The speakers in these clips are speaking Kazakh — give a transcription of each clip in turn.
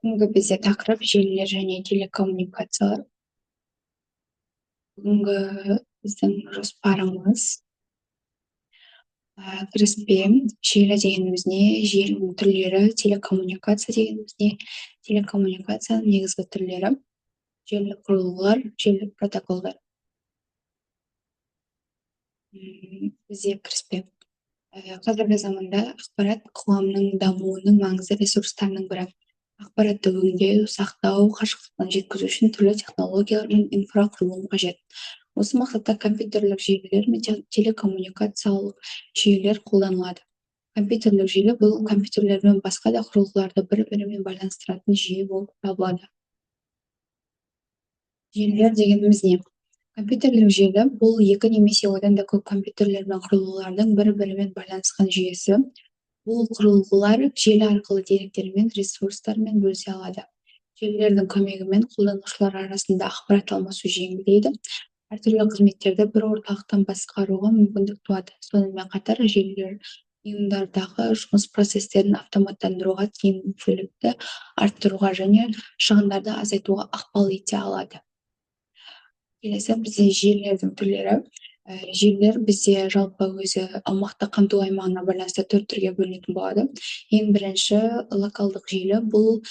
Бүгінгі бізде тақырып желілер және телекоммуникациялар. Бүгінгі біздің жоспарымыз кіріспе желі дегеніміз не, желінің түрлері, телекоммуникация дегеніміз не, телекоммуникацияның негізгі түрлері, желілік құрылғылар, желілік протоколдар. Бізде кіріспе. Қазіргі заманда ақпарат қоғамның дамуының маңызды ресурстарының бірі. Ақпаратты өңдеу, сақтау, қашықтықтан жеткізу үшін түрлі технологиялар мен инфрақұрылым қажет. Осы мақсатта компьютерлік желілер мен телекоммуникациялық жүйелер қолданылады. Компьютерлік желі бұл компьютерлер мен басқа да құрылғыларды бір-бірімен байланыстыратын жүйе болып табылады. Желілер дегеніміз не? Компьютерлік желі бұл екі немесе одан да көп компьютерлер мен құрылғылардың бір-бірімен байланысқан жүйесі. Бұл құрылғылар желі арқылы деректермен, ресурстармен бөлісе алады. Желілердің көмегімен қолданушылар арасында ақпарат алмасу жеңілдейді. Әртүрлі қызметтерді бір орталықтан басқаруға мүмкіндік туады. Сонымен қатар желілер ұйымдардағы жұмыс процестерін автоматтандыруға, тиімділікті арттыруға және шығындарды азайтуға ықпал ете алады. Келесі бізде желілердің түрлері. Желілер бізде жалпы өзі аумақты қамту аймағына байланысты 4 түрге бөлінетін болады. Ең бірінші локалдық желі бұл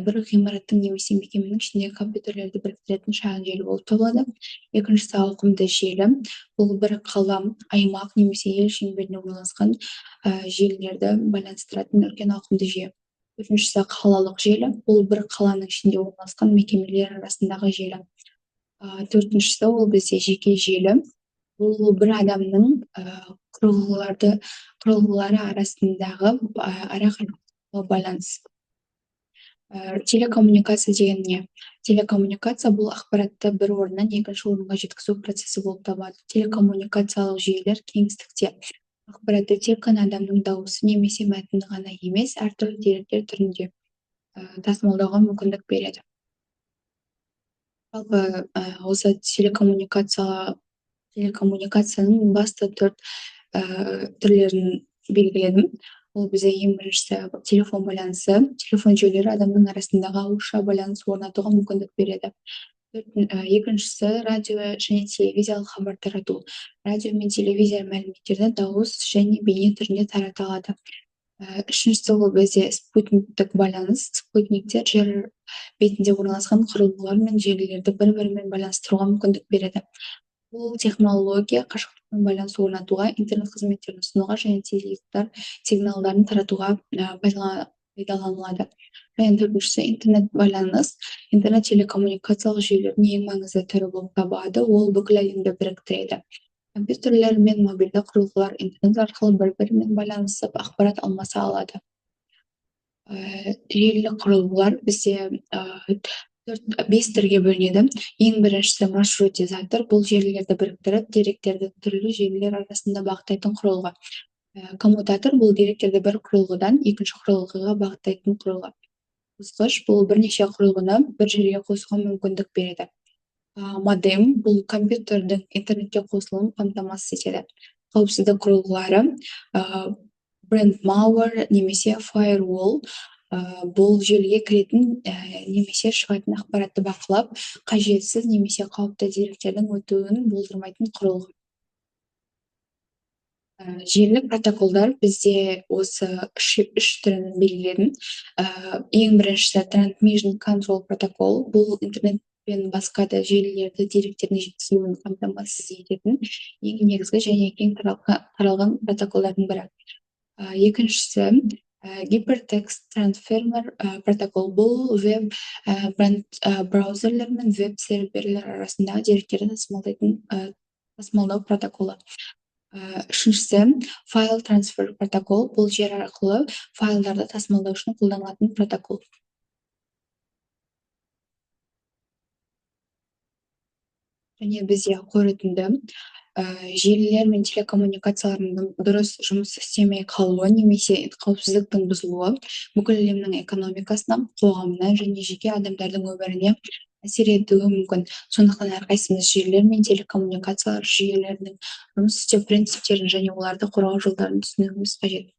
бір ғимараттың немесе мекеменің ішіндегі компьютерлерді біріктіретін шағын желі болып табылады. Екіншісі ауқымды желі. Бұл бір қала, аймақ немесе ел шеңберінде орналасқан желілерді байланыстыратын үлкен ауқымды жүйе. Үшіншісі қалалық желі. Бұл бір қаланың ішінде орналасқан мекемелер арасындағы желі. Төртіншісі ол бізде жеке желі. Бұл бір адамның құрылғылары арасындағы арақашықтықтағы байланыс. Телекоммуникация деген не? Телекоммуникация бұл ақпаратты бір орыннан екінші орынға жеткізу процесі болып табылады. Телекоммуникациялық жүйелер кеңістікте ақпаратты тек қана адамның дауысы немесе мәтіні ғана емес, әртүрлі деректер түрінде тасымалдауға мүмкіндік береді. Жалпы осы телекоммуникацияның басты түрлерін белгіледім. Ол бізде ең біріншісі телефон байланысы. Телефон жүйелері адамның арасындағы ауызша байланыс орнатуға мүмкіндік береді. Екіншісі радио және телевизиялық хабар тарату. Радио мен телевизия мәліметтерді дауыс және бейне түрінде тарата алады. Үшіншісі ол бізде спутниктік байланыс. Спутниктер жер бетінде орналасқан құрылғылар мен желілерді бір-бірімен байланыстыруға мүмкіндік береді. Бұл технология қашықтықтан байланыс орнатуға, интернет қызметтерін ұсынуға және теледидар сигналдарын таратуға пайдаланылады. Және төртіншісі интернет байланыс. Интернет телекоммуникациялық жүйелердің ең маңызды түрі болып табылады. Ол бүкіл әлемді біріктіреді. Компьютерлер мен мобильді құрылғылар интернет арқылы бір-бірімен байланысып, ақпарат алмаса алады. Желілік құрылғылар бізде 5 түрге бөлінеді. Ең біріншісі маршрутизатор. Бұл желілерді біріктіріп, деректерді түрлі желілер арасында бағыттайтын құрылғы. Коммутатор бұл деректерді бір құрылғыдан екінші құрылғыға бағыттайтын құрылғы. Қосқыш бұл бірнеше құрылғыны бір жерге қосуға мүмкіндік береді. Модем бұл компьютердің интернетке қосылуын қамтамасыз етеді. Қауіпсіздік құрылғылары brandmauer немесе firewall бұл желіге кіретін немесе шығатын ақпаратты бақылап, қажетсіз немесе қауіпті деректердің өтуін болдырмайтын құрылғы. Желілік протоколдар бізде осы 3 түрін белгіледім. Ең біріншісі Transmission Control Protocol. Бұл интернет пен басқа да желілерді деректердің жеткізілуін қамтамасыз ететін ең негізгі және кең таралған протоколдардың бірі. Екіншісі Hypertext Transformer протокол. Бұл веб браузерлер мен веб серверлер арасындағы деректерді тасымалдау протоколы. Үшіншісі File Transfer протокол. Бұл жер арқылы файлдарды тасымалдау үшін қолданылатын протокол. Және бізде қорытынды желілер мен телекоммуникациялардың дұрыс жұмыс істемей қалуы немесе қауіпсіздіктің бұзылуы бүкіл әлемнің экономикасына, қоғамына және жеке адамдардың өміріне әсер етуі мүмкін. Сондықтан әрқайсымыз желілер мен телекоммуникациялар жүйелерінің жұмыс істеу принциптерін және оларды қорғау жолдарын түсінуіміз қажет.